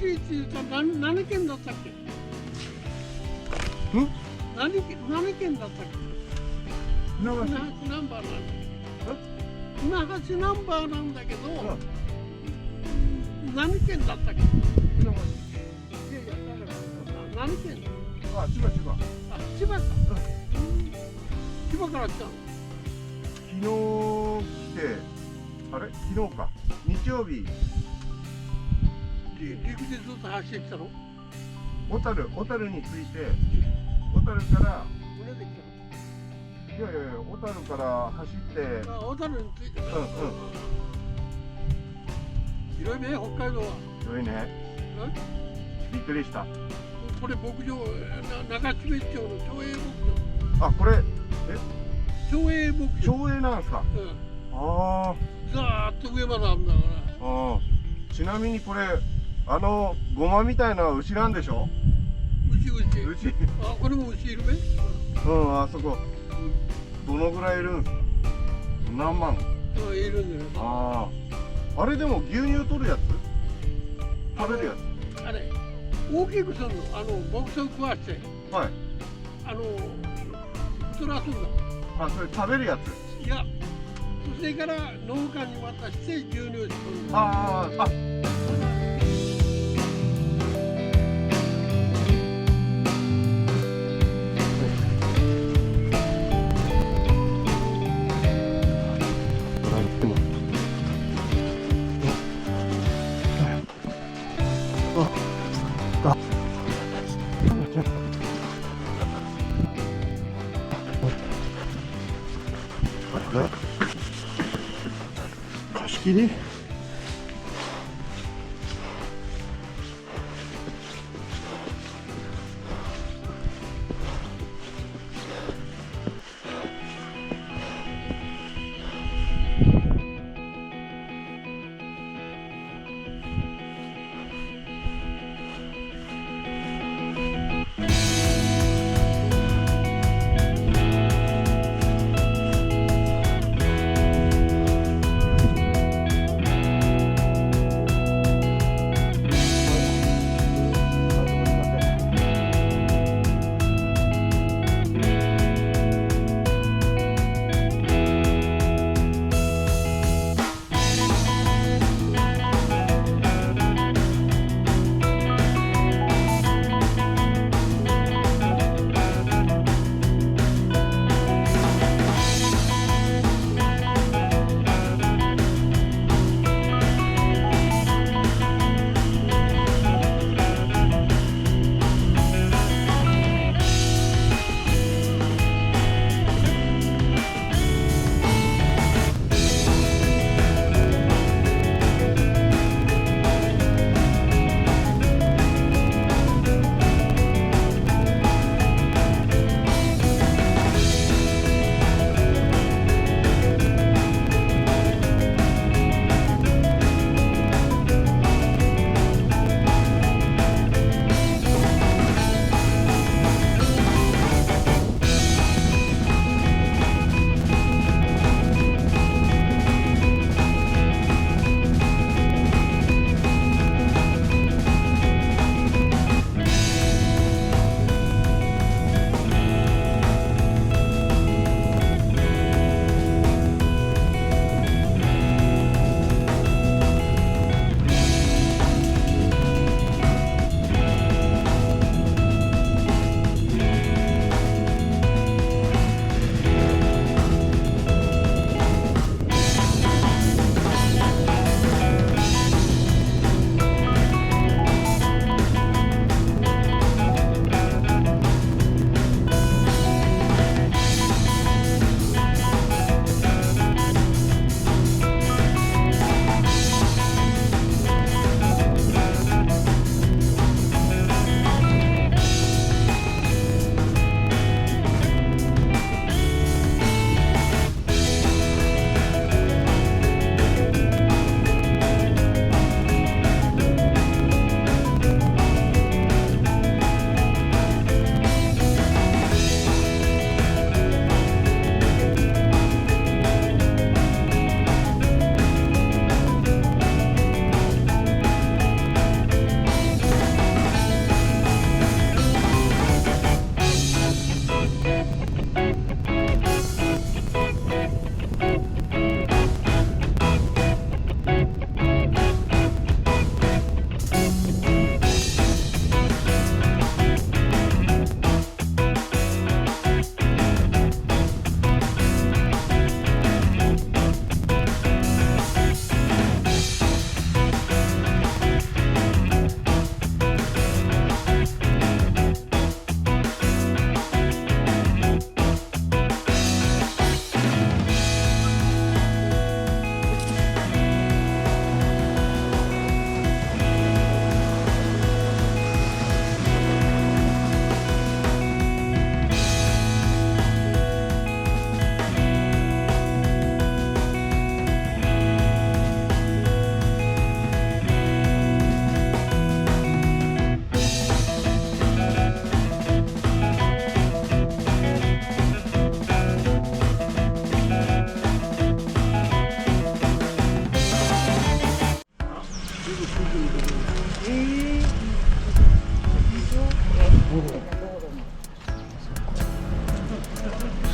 市っていうと何県だったっけ？何県だったっけ？船橋ナンバーなんだけど。船橋ナンバーなんだけど、何県だったっけ？船橋。何県？あ、千葉。あ、千葉か。から来たの？昨日来て、あれ昨日か、日曜日。陸でずっと走ってきたの？小樽に着いて、小樽から船で来いや小樽から走ってたの？あ、小樽に着いてた。広いね、北海道は。広いね。びっくりした。これ牧場、中標津町の町営牧あ、これ場。町営牧場。町営なんですか。あざーっと上まであるんだから。あ。ちなみにこれゴマみたいな牛なんでしょ？牛。あ、これも牛いるね。あそこ。どのぐらいいるんですか？何万？いるんだよ。あれでも牛乳取るやつ？食べるやつ？あれ大きくするの。牧草食わして。はい。太らすんだ。あ、それ食べるやつ？いや、それから農家に渡して牛乳しとる。貸し切り？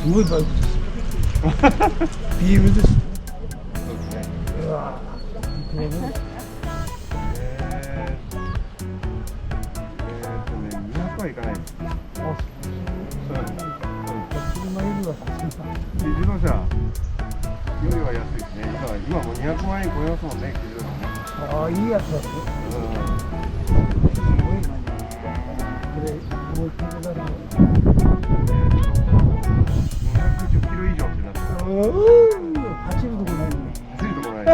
すごいバイクです。BM です。そうですね。うわぁ。200はいかないです。あ、車よりは高いな。自動車よりは安いですね。今もう200万円超えますもんね、自動車ね。ああ、いいやつだね。すごいのね。これ、思いっきりだね。210キロ以上ってなってた。走るとこないね。走るとこない。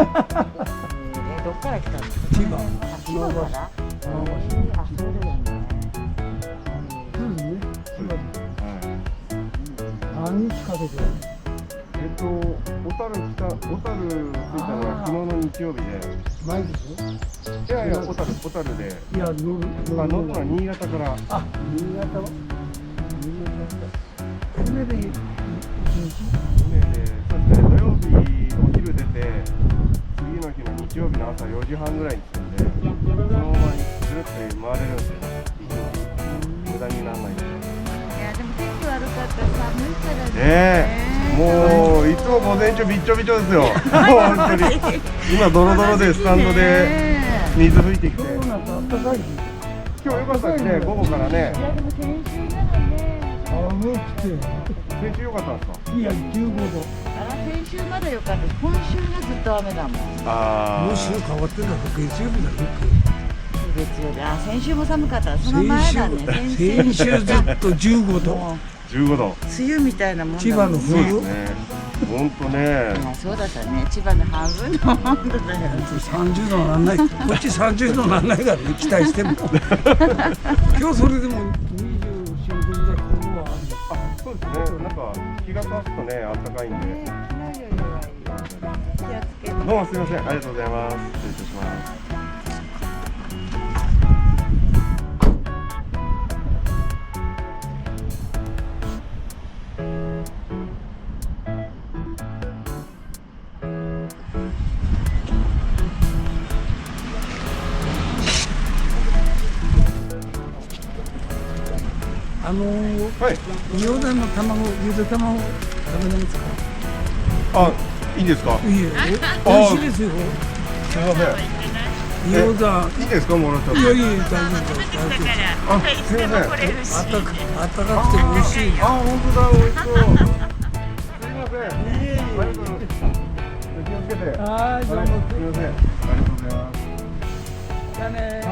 どっから来たんですか。千葉。千葉から。あ、そうだよね。そうですね。千葉で。何日かけて。小樽着いたのは昨日の日曜日で。前ですよ。いやいや、小樽で。いや、乗るのは新潟から。あ、新潟は。船で。そうですね。土曜日お昼出て、次の日の日曜日の朝4時半ぐらいに着くんで、そのままぐるっと回れるんですよ。無駄にならないんで。いや、でも天気悪かったら寒いからね。ねえ。もういつも午前中びっちょびちょですよ。本当に。今ドロドロでスタンドで水吹いてきて。今日なんか暖かい。今日良かったですね。午後からね。いや、でも先週ならね。寒くて。先週良かったんですか。いや、15度。あら、先週まだ良かった。今週がずっと雨だもん。ああ。もう週変わってんだから月曜日だよ。月曜日。あ、先週も寒かった。その前だね。先週ずっと15度。15度。梅雨みたいなもんだもん。千葉のそう冬。ですね。本当ね。そうだったね。千葉の半分の温度だよ。30度なんない。こっち30度なんないからね。期待しても。今日それでも24度ぐらいこのはある。あ、そうですね。なんか日が差すとね、暖かいんで。昨日よりはいいよ。気をつけて。どうもすみません。ありがとうございます。失礼いたします。はい。仁王山の卵、ゆで卵食べれますか。あ、いいですか。いいよ。美味しいですよ。すみません。仁王山。いいですか、もらっちゃって。いやいや、大丈夫です。あ、すみません。あったかくて美味しい。あ、本当だ、美味しそう。すみません。ありがとうございます。気をつけて。はい、どうも。すみません。ありがとうございます。じゃあね。